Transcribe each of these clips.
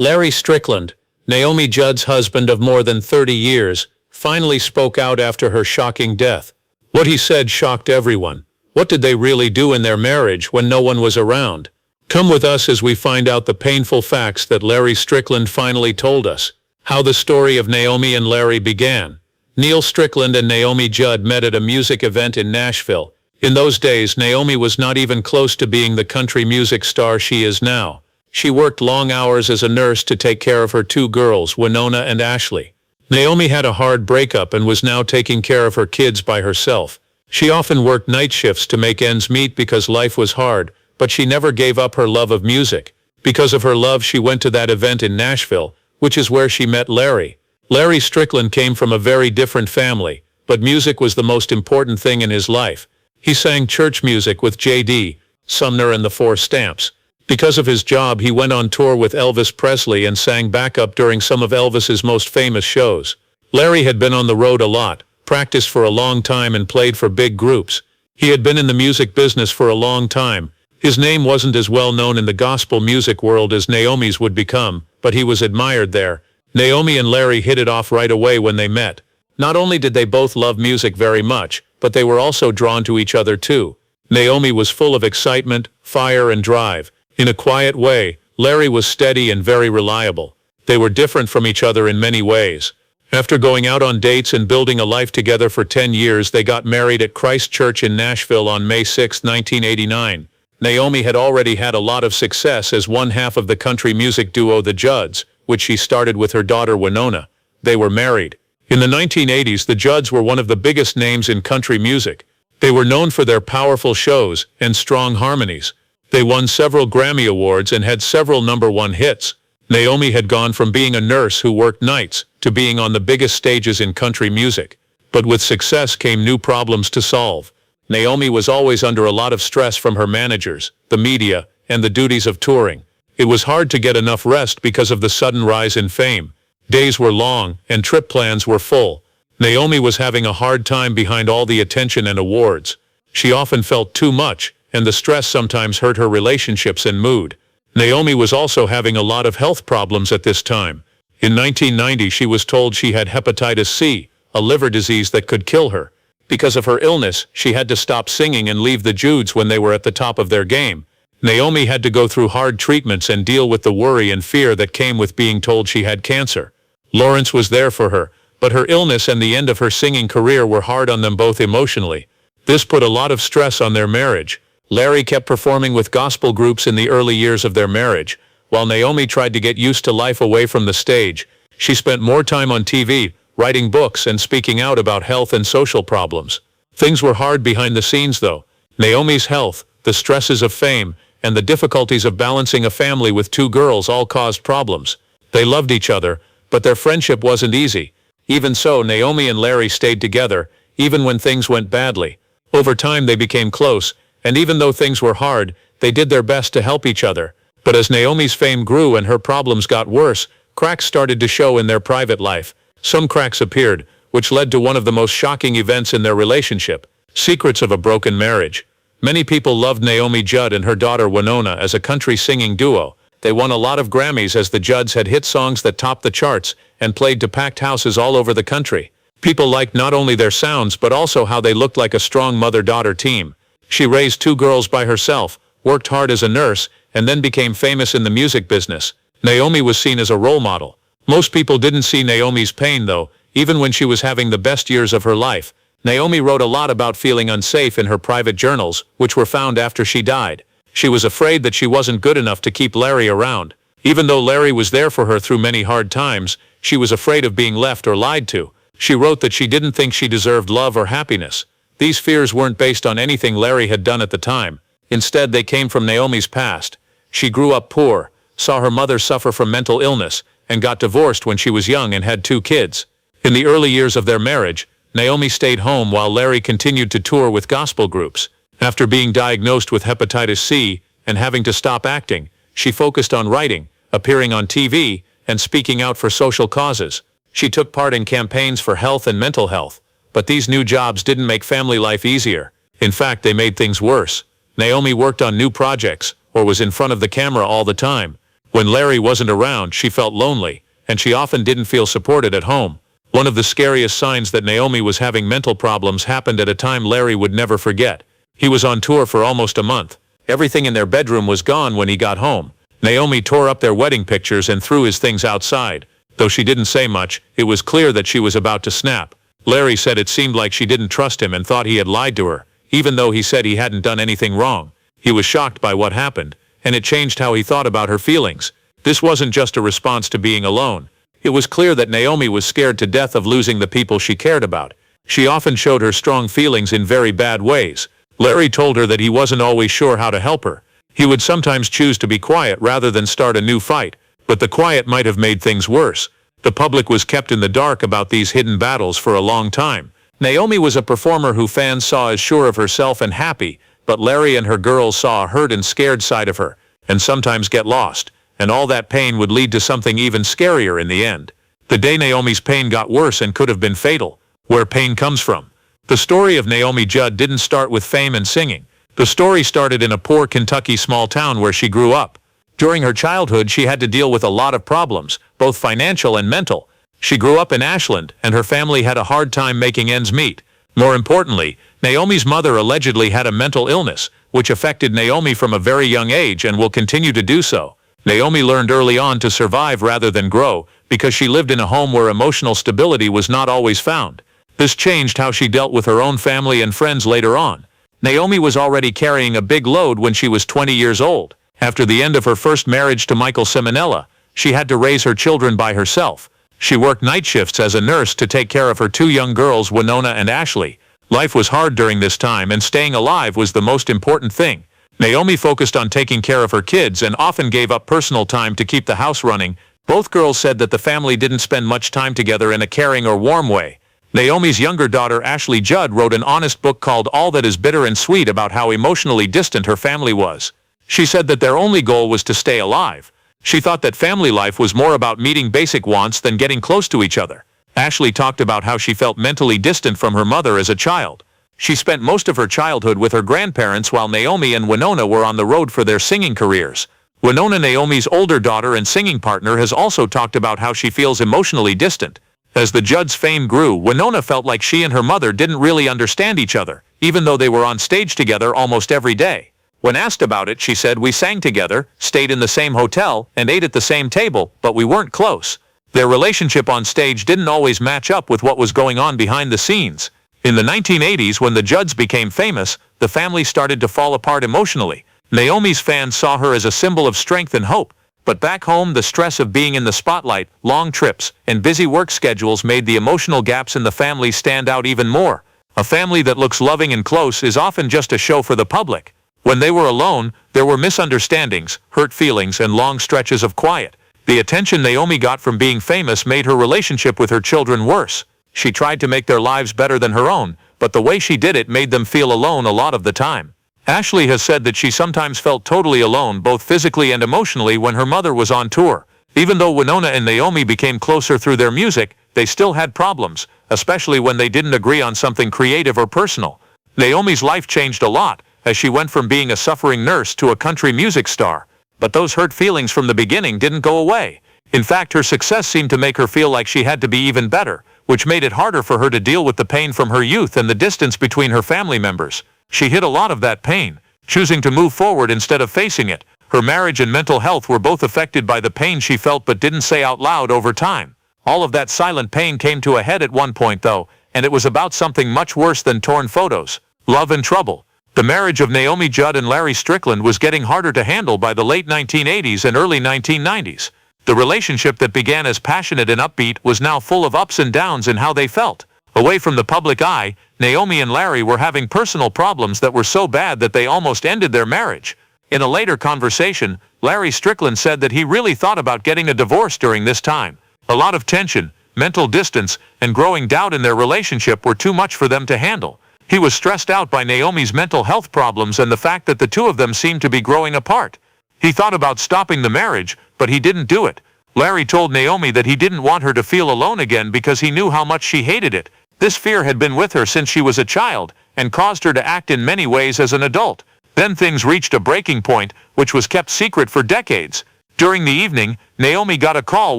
Larry Strickland, Naomi Judd's husband of more than 30 years, finally spoke out after her shocking death. What he said shocked everyone. What did they really do in their marriage when no one was around? Come with us as we find out the painful facts that Larry Strickland finally told us. How the story of Naomi and Larry began. Neil Strickland and Naomi Judd met at a music event in Nashville. In those days, Naomi was not even close to being the country music star she is now. She worked long hours as a nurse to take care of her two girls, Winona and Ashley. Naomi had a hard breakup and was now taking care of her kids by herself. She often worked night shifts to make ends meet because life was hard, but she never gave up her love of music. Because of her love, she went to that event in Nashville, which is where she met Larry. Larry Strickland came from a very different family, but music was the most important thing in his life. He sang church music with J.D. Sumner and the Four Stamps. Because of his job, he went on tour with Elvis Presley and sang backup during some of Elvis's most famous shows. Larry had been on the road a lot, practiced for a long time and played for big groups. He had been in the music business for a long time. His name wasn't as well known in the gospel music world as Naomi's would become, but he was admired there. Naomi and Larry hit it off right away when they met. Not only did they both love music very much, but they were also drawn to each other too. Naomi was full of excitement, fire and drive. In a quiet way, Larry was steady and very reliable. They were different from each other in many ways. After going out on dates and building a life together for 10 years, they got married at Christ Church in Nashville on May 6, 1989. Naomi had already had a lot of success as one half of the country music duo The Judds, which she started with her daughter Winona. They were married. In the 1980s, the Judds were one of the biggest names in country music. They were known for their powerful shows and strong harmonies. They won several Grammy Awards and had several #1 hits. Naomi had gone from being a nurse who worked nights to being on the biggest stages in country music. But with success came new problems to solve. Naomi was always under a lot of stress from her managers, the media, and the duties of touring. It was hard to get enough rest because of the sudden rise in fame. Days were long, and trip plans were full. Naomi was having a hard time behind all the attention and awards. She often felt too much, and the stress sometimes hurt her relationships and mood. Naomi was also having a lot of health problems at this time. In 1990, she was told she had hepatitis C, a liver disease that could kill her. Because of her illness, she had to stop singing and leave the Judds when they were at the top of their game. Naomi had to go through hard treatments and deal with the worry and fear that came with being told she had cancer. Lawrence was there for her, but her illness and the end of her singing career were hard on them both emotionally. This put a lot of stress on their marriage. Larry kept performing with gospel groups in the early years of their marriage, while Naomi tried to get used to life away from the stage. She spent more time on TV, writing books and speaking out about health and social problems. Things were hard behind the scenes though. Naomi's health, the stresses of fame, and the difficulties of balancing a family with two girls all caused problems. They loved each other, but their friendship wasn't easy. Even so, Naomi and Larry stayed together, even when things went badly. Over time they became close, and even though things were hard, they did their best to help each other. But as Naomi's fame grew and her problems got worse, cracks started to show in their private life. Some cracks appeared, which led to one of the most shocking events in their relationship. Secrets of a broken marriage. Many people loved Naomi Judd and her daughter Winona as a country singing duo. They won a lot of Grammys as the Judds had hit songs that topped the charts and played to packed houses all over the country. People liked not only their sounds but also how they looked like a strong mother-daughter team. She raised two girls by herself, worked hard as a nurse, and then became famous in the music business. Naomi was seen as a role model. Most people didn't see Naomi's pain though, even when she was having the best years of her life. Naomi wrote a lot about feeling unsafe in her private journals, which were found after she died. She was afraid that she wasn't good enough to keep Larry around. Even though Larry was there for her through many hard times, she was afraid of being left or lied to. She wrote that she didn't think she deserved love or happiness. These fears weren't based on anything Larry had done at the time. Instead, they came from Naomi's past. She grew up poor, saw her mother suffer from mental illness, and got divorced when she was young and had two kids. In the early years of their marriage, Naomi stayed home while Larry continued to tour with gospel groups. After being diagnosed with hepatitis C and having to stop acting, she focused on writing, appearing on TV, and speaking out for social causes. She took part in campaigns for health and mental health. But these new jobs didn't make family life easier. In fact, they made things worse. Naomi worked on new projects, or was in front of the camera all the time. When Larry wasn't around, she felt lonely, and she often didn't feel supported at home. One of the scariest signs that Naomi was having mental problems happened at a time Larry would never forget. He was on tour for almost a month. Everything in their bedroom was gone when he got home. Naomi tore up their wedding pictures and threw his things outside. Though she didn't say much, it was clear that she was about to snap. Larry said it seemed like she didn't trust him and thought he had lied to her, even though he said he hadn't done anything wrong. He was shocked by what happened, and it changed how he thought about her feelings. This wasn't just a response to being alone. It was clear that Naomi was scared to death of losing the people she cared about. She often showed her strong feelings in very bad ways. Larry told her that he wasn't always sure how to help her. He would sometimes choose to be quiet rather than start a new fight, but the quiet might have made things worse. The public was kept in the dark about these hidden battles for a long time. Naomi was a performer who fans saw as sure of herself and happy, but Larry and her girls saw a hurt and scared side of her, and sometimes get lost, and all that pain would lead to something even scarier in the end. The day Naomi's pain got worse and could have been fatal. Where pain comes from. The story of Naomi Judd didn't start with fame and singing. The story started in a poor Kentucky small town where she grew up. During her childhood, she had to deal with a lot of problems, both financial and mental. She grew up in Ashland, and her family had a hard time making ends meet. More importantly, Naomi's mother allegedly had a mental illness, which affected Naomi from a very young age and will continue to do so. Naomi learned early on to survive rather than grow, because she lived in a home where emotional stability was not always found. This changed how she dealt with her own family and friends later on. Naomi was already carrying a big load when she was 20 years old. After the end of her first marriage to Michael Simonella, she had to raise her children by herself. She worked night shifts as a nurse to take care of her two young girls, Winona and Ashley. Life was hard during this time, and staying alive was the most important thing. Naomi focused on taking care of her kids and often gave up personal time to keep the house running. Both girls said that the family didn't spend much time together in a caring or warm way. Naomi's younger daughter Ashley Judd wrote an honest book called All That Is Bitter and Sweet about how emotionally distant her family was. She said that their only goal was to stay alive. She thought that family life was more about meeting basic wants than getting close to each other. Ashley talked about how she felt mentally distant from her mother as a child. She spent most of her childhood with her grandparents while Naomi and Winona were on the road for their singing careers. Winona, Naomi's older daughter and singing partner, has also talked about how she feels emotionally distant. As the Judds' fame grew, Winona felt like she and her mother didn't really understand each other, even though they were on stage together almost every day. When asked about it, she said, "We sang together, stayed in the same hotel, and ate at the same table, but we weren't close." Their relationship on stage didn't always match up with what was going on behind the scenes. In the 1980s, when the Judds became famous, the family started to fall apart emotionally. Naomi's fans saw her as a symbol of strength and hope. But back home, the stress of being in the spotlight, long trips, and busy work schedules made the emotional gaps in the family stand out even more. A family that looks loving and close is often just a show for the public. When they were alone, there were misunderstandings, hurt feelings, and long stretches of quiet. The attention Naomi got from being famous made her relationship with her children worse. She tried to make their lives better than her own, but the way she did it made them feel alone a lot of the time. Ashley has said that she sometimes felt totally alone, both physically and emotionally, when her mother was on tour. Even though Winona and Naomi became closer through their music, they still had problems, especially when they didn't agree on something creative or personal. Naomi's life changed a lot, as she went from being a suffering nurse to a country music star. But those hurt feelings from the beginning didn't go away. In fact, her success seemed to make her feel like she had to be even better, which made it harder for her to deal with the pain from her youth and the distance between her family members. She hid a lot of that pain, choosing to move forward instead of facing it. Her marriage and mental health were both affected by the pain she felt but didn't say out loud over time. All of that silent pain came to a head at one point, though, and it was about something much worse than torn photos: love and trouble. The marriage of Naomi Judd and Larry Strickland was getting harder to handle by the late 1980s and early 1990s. The relationship that began as passionate and upbeat was now full of ups and downs in how they felt. Away from the public eye, Naomi and Larry were having personal problems that were so bad that they almost ended their marriage. In a later conversation, Larry Strickland said that he really thought about getting a divorce during this time. A lot of tension, mental distance, and growing doubt in their relationship were too much for them to handle. He was stressed out by Naomi's mental health problems and the fact that the two of them seemed to be growing apart. He thought about stopping the marriage, but he didn't do it. Larry told Naomi that he didn't want her to feel alone again because he knew how much she hated it. This fear had been with her since she was a child and caused her to act in many ways as an adult. Then things reached a breaking point, which was kept secret for decades. During the evening, Naomi got a call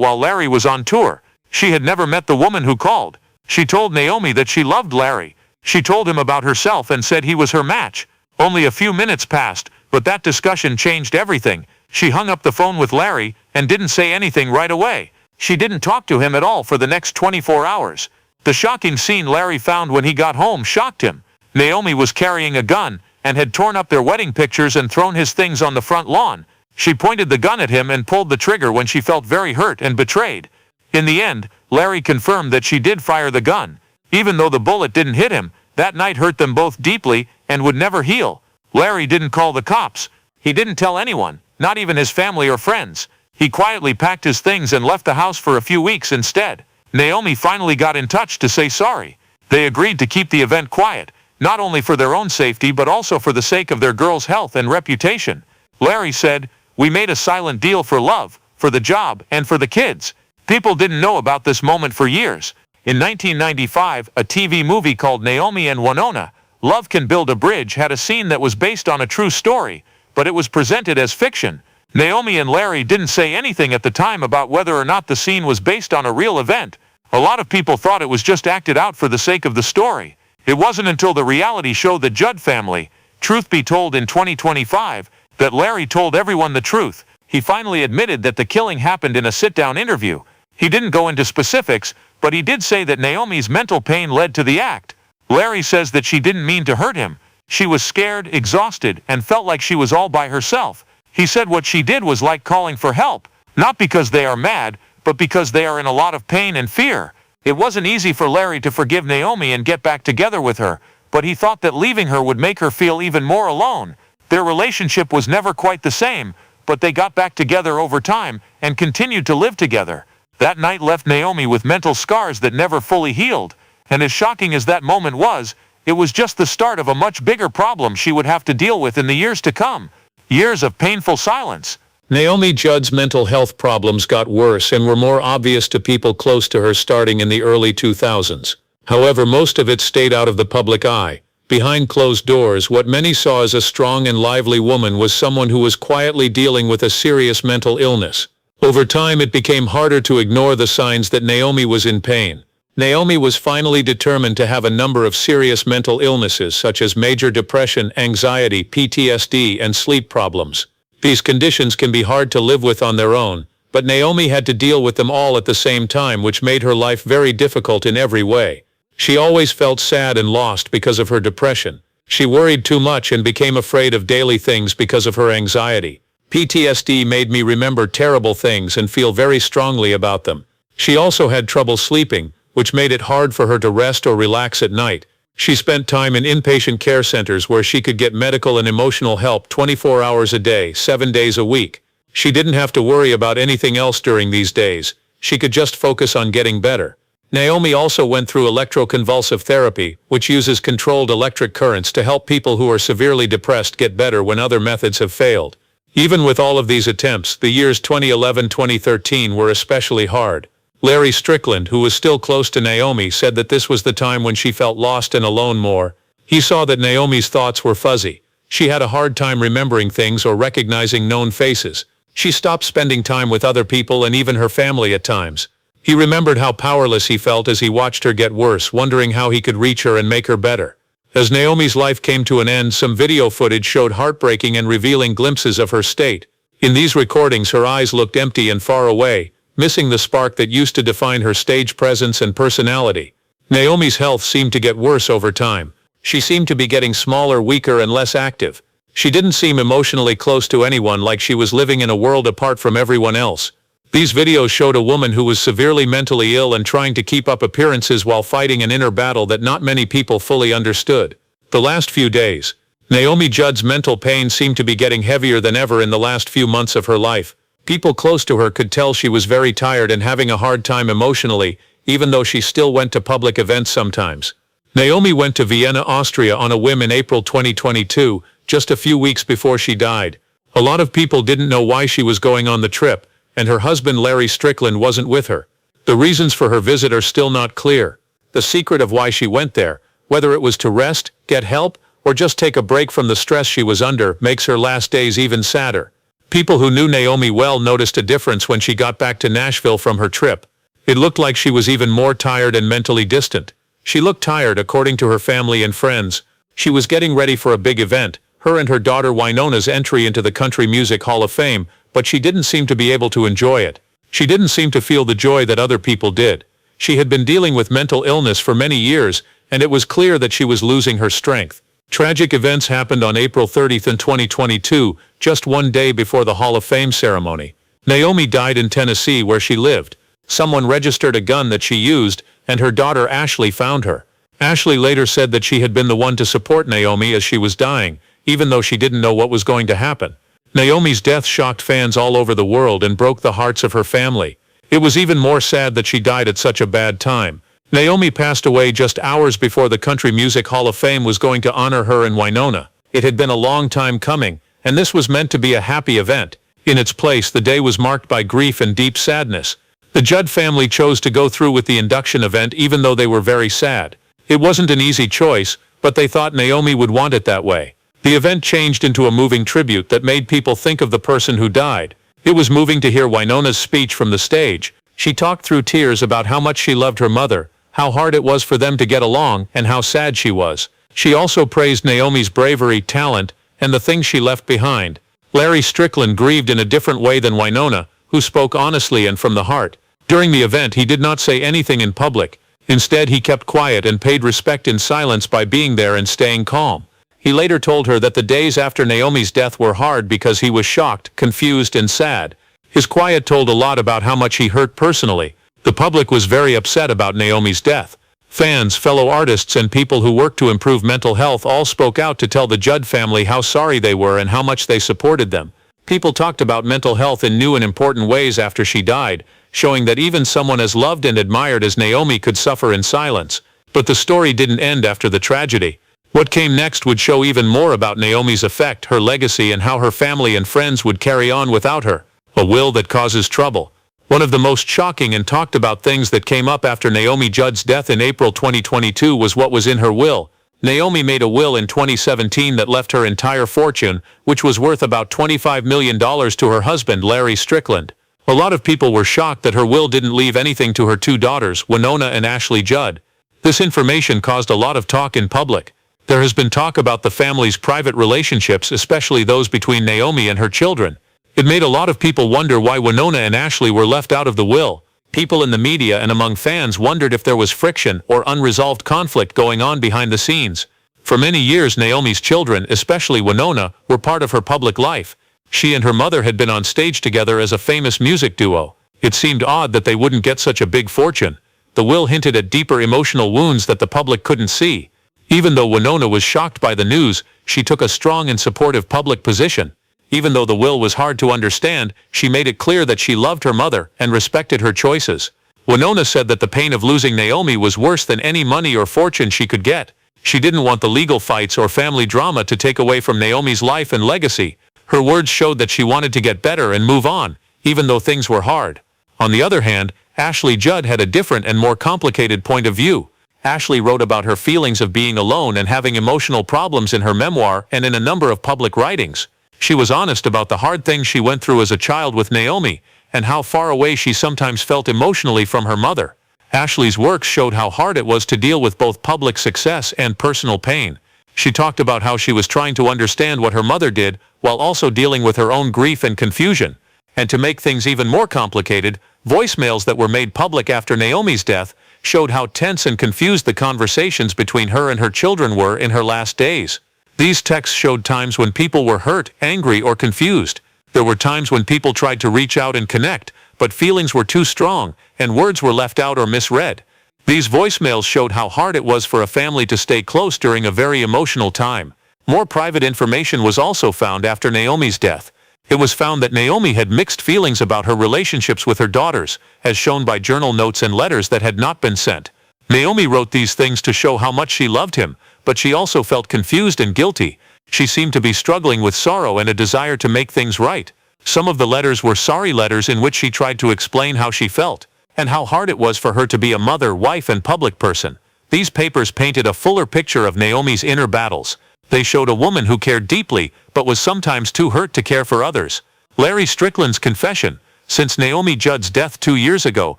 while Larry was on tour. She had never met the woman who called. She told Naomi that she loved Larry. She told him about herself and said he was her match. Only a few minutes passed, but that discussion changed everything. She hung up the phone with Larry and didn't say anything right away. She didn't talk to him at all for the next 24 hours. The shocking scene Larry found when he got home shocked him. Naomi was carrying a gun and had torn up their wedding pictures and thrown his things on the front lawn. She pointed the gun at him and pulled the trigger when she felt very hurt and betrayed. In the end, Larry confirmed that she did fire the gun. Even though the bullet didn't hit him, that night hurt them both deeply and would never heal. Larry didn't call the cops. He didn't tell anyone, not even his family or friends. He quietly packed his things and left the house for a few weeks instead. Naomi finally got in touch to say sorry. They agreed to keep the event quiet, not only for their own safety but also for the sake of their girl's health and reputation. Larry said, "We made a silent deal for love, for the job, and for the kids." People didn't know about this moment for years. In 1995, a TV movie called Naomi and Winona, Love Can Build a Bridge, had a scene that was based on a true story, but it was presented as fiction. Naomi and Larry didn't say anything at the time about whether or not the scene was based on a real event. A lot of people thought it was just acted out for the sake of the story. It wasn't until the reality show The Judd Family, Truth Be Told in 2025, that Larry told everyone the truth. He finally admitted that the killing happened in a sit-down interview. He didn't go into specifics, but he did say that Naomi's mental pain led to the act. Larry says that she didn't mean to hurt him. She was scared, exhausted, and felt like she was all by herself. He said what she did was like calling for help, not because they are mad, but because they are in a lot of pain and fear. It wasn't easy for Larry to forgive Naomi and get back together with her, but he thought that leaving her would make her feel even more alone. Their relationship was never quite the same, but they got back together over time and continued to live together. That night left Naomi with mental scars that never fully healed, and as shocking as that moment was, it was just the start of a much bigger problem she would have to deal with in the years to come. Years of painful silence. Naomi Judd's mental health problems got worse and were more obvious to people close to her starting in the early 2000s. However, most of it stayed out of the public eye. Behind closed doors, what many saw as a strong and lively woman was someone who was quietly dealing with a serious mental illness. Over time, it became harder to ignore the signs that Naomi was in pain. Naomi was finally determined to have a number of serious mental illnesses such as major depression, anxiety, PTSD, and sleep problems. These conditions can be hard to live with on their own, but Naomi had to deal with them all at the same time, which made her life very difficult in every way. She always felt sad and lost because of her depression. She worried too much and became afraid of daily things because of her anxiety. PTSD made me remember terrible things and feel very strongly about them. She also had trouble sleeping, which made it hard for her to rest or relax at night. She spent time in inpatient care centers where she could get medical and emotional help 24 hours a day, 7 days a week. She didn't have to worry about anything else during these days. She could just focus on getting better. Naomi also went through electroconvulsive therapy, which uses controlled electric currents to help people who are severely depressed get better when other methods have failed. Even with all of these attempts, the years 2011-2013 were especially hard. Larry Strickland, who was still close to Naomi, said that this was the time when she felt lost and alone more. He saw that Naomi's thoughts were fuzzy. She had a hard time remembering things or recognizing known faces. She stopped spending time with other people and even her family at times. He remembered how powerless he felt as he watched her get worse, wondering how he could reach her and make her better. As Naomi's life came to an end, some video footage showed heartbreaking and revealing glimpses of her state. In these recordings, her eyes looked empty and far away, missing the spark that used to define her stage presence and personality. Naomi's health seemed to get worse over time. She seemed to be getting smaller, weaker, and less active. She didn't seem emotionally close to anyone, like she was living in a world apart from everyone else. These videos showed a woman who was severely mentally ill and trying to keep up appearances while fighting an inner battle that not many people fully understood. The last few days, Naomi Judd's mental pain seemed to be getting heavier than ever in the last few months of her life. People close to her could tell she was very tired and having a hard time emotionally, even though she still went to public events sometimes. Naomi went to Vienna, Austria on a whim in April 2022, just a few weeks before she died. A lot of people didn't know why she was going on the trip, and her husband Larry Strickland wasn't with her. The reasons for her visit are still not clear. The secret of why she went there, whether it was to rest, get help, or just take a break from the stress she was under, makes her last days even sadder. People who knew Naomi well noticed a difference when she got back to Nashville from her trip. It looked like she was even more tired and mentally distant. She looked tired, according to her family and friends. She was getting ready for a big event, her and her daughter Winona's entry into the Country Music Hall of Fame, but she didn't seem to be able to enjoy it. She didn't seem to feel the joy that other people did. She had been dealing with mental illness for many years, and it was clear that she was losing her strength. Tragic events happened on April 30th in 2022, just one day before the Hall of Fame ceremony. Naomi died in Tennessee, where she lived. Someone registered a gun that she used, and her daughter Ashley found her. Ashley later said that she had been the one to support Naomi as she was dying, even though she didn't know what was going to happen. Naomi's death shocked fans all over the world and broke the hearts of her family. It was even more sad that she died at such a bad time. Naomi passed away just hours before the Country Music Hall of Fame was going to honor her and Winona. It had been a long time coming, and this was meant to be a happy event. In its place, the day was marked by grief and deep sadness. The Judd family chose to go through with the induction event even though they were very sad. It wasn't an easy choice, but they thought Naomi would want it that way. The event changed into a moving tribute that made people think of the person who died. It was moving to hear Winona's speech from the stage. She talked through tears about how much she loved her mother, how hard it was for them to get along, and how sad she was. She also praised Naomi's bravery, talent, and the things she left behind. Larry Strickland grieved in a different way than Winona, who spoke honestly and from the heart. During the event, he did not say anything in public. Instead, he kept quiet and paid respect in silence by being there and staying calm. He later told her that the days after Naomi's death were hard because he was shocked, confused, and sad. His quiet told a lot about how much he hurt personally. The public was very upset about Naomi's death. Fans, fellow artists, and people who work to improve mental health all spoke out to tell the Judd family how sorry they were and how much they supported them. People talked about mental health in new and important ways after she died, showing that even someone as loved and admired as Naomi could suffer in silence. But the story didn't end after the tragedy. What came next would show even more about Naomi's effect, her legacy, and how her family and friends would carry on without her. A will that causes trouble. One of the most shocking and talked about things that came up after Naomi Judd's death in April 2022 was what was in her will. Naomi made a will in 2017 that left her entire fortune, which was worth about $25 million, to her husband, Larry Strickland. A lot of people were shocked that her will didn't leave anything to her two daughters, Winona and Ashley Judd. This information caused a lot of talk in public. There has been talk about the family's private relationships, especially those between Naomi and her children. It made a lot of people wonder why Winona and Ashley were left out of the will. People in the media and among fans wondered if there was friction or unresolved conflict going on behind the scenes. For many years, Naomi's children, especially Winona, were part of her public life. She and her mother had been on stage together as a famous music duo. It seemed odd that they wouldn't get such a big fortune. The will hinted at deeper emotional wounds that the public couldn't see. Even though Winona was shocked by the news, she took a strong and supportive public position. Even though the will was hard to understand, she made it clear that she loved her mother and respected her choices. Winona said that the pain of losing Naomi was worse than any money or fortune she could get. She didn't want the legal fights or family drama to take away from Naomi's life and legacy. Her words showed that she wanted to get better and move on, even though things were hard. On the other hand, Ashley Judd had a different and more complicated point of view. Ashley wrote about her feelings of being alone and having emotional problems in her memoir and in a number of public writings. She was honest about the hard things she went through as a child with Naomi, and how far away she sometimes felt emotionally from her mother. Ashley's works showed how hard it was to deal with both public success and personal pain. She talked about how she was trying to understand what her mother did, while also dealing with her own grief and confusion. And to make things even more complicated, voicemails that were made public after Naomi's death showed how tense and confused the conversations between her and her children were in her last days. These texts showed times when people were hurt, angry, or confused. There were times when people tried to reach out and connect, but feelings were too strong, and words were left out or misread. These voicemails showed how hard it was for a family to stay close during a very emotional time. More private information was also found after Naomi's death. It was found that Naomi had mixed feelings about her relationships with her daughters, as shown by journal notes and letters that had not been sent. Naomi wrote these things to show how much she loved him, but she also felt confused and guilty. She seemed to be struggling with sorrow and a desire to make things right. Some of the letters were sorry letters in which she tried to explain how she felt, and how hard it was for her to be a mother, wife, and public person. These papers painted a fuller picture of Naomi's inner battles. They showed a woman who cared deeply, but was sometimes too hurt to care for others. Larry Strickland's confession. Since Naomi Judd's death 2 years ago,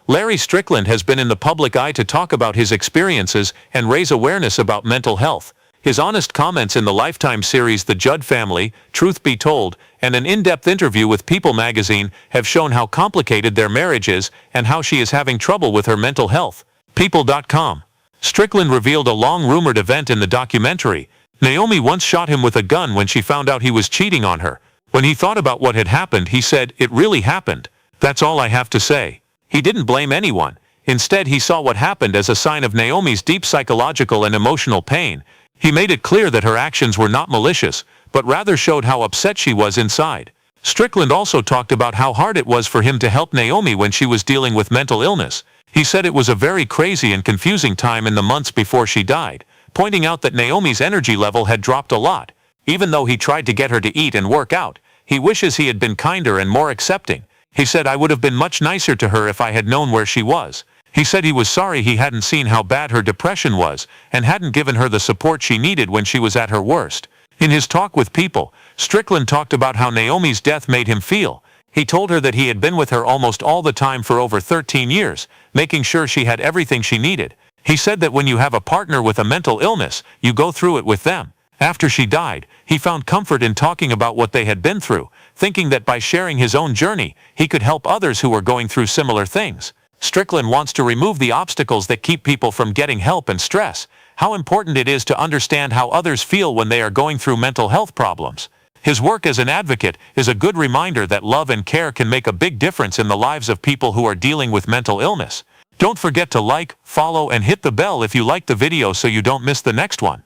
Larry Strickland has been in the public eye to talk about his experiences and raise awareness about mental health. His honest comments in the Lifetime series The Judd Family, Truth Be Told, and an in-depth interview with People magazine have shown how complicated their marriage is and how she is having trouble with her mental health. People.com. Strickland revealed a long-rumored event in the documentary. Naomi once shot him with a gun when she found out he was cheating on her. When he thought about what had happened, he said, "It really happened. That's all I have to say." He didn't blame anyone. Instead, he saw what happened as a sign of Naomi's deep psychological and emotional pain. He made it clear that her actions were not malicious, but rather showed how upset she was inside. Strickland also talked about how hard it was for him to help Naomi when she was dealing with mental illness. He said it was a very crazy and confusing time in the months before she died, pointing out that Naomi's energy level had dropped a lot. Even though he tried to get her to eat and work out, he wishes he had been kinder and more accepting. He said, "I would have been much nicer to her if I had known where she was." He said he was sorry he hadn't seen how bad her depression was and hadn't given her the support she needed when she was at her worst. In his talk with People, Strickland talked about how Naomi's death made him feel. He told her that he had been with her almost all the time for over 13 years, making sure she had everything she needed. He said that when you have a partner with a mental illness, you go through it with them. After she died, he found comfort in talking about what they had been through, thinking that by sharing his own journey, he could help others who were going through similar things. Strickland wants to remove the obstacles that keep people from getting help and stress, how important it is to understand how others feel when they are going through mental health problems. His work as an advocate is a good reminder that love and care can make a big difference in the lives of people who are dealing with mental illness. Don't forget to like, follow, and hit the bell if you liked the video so you don't miss the next one.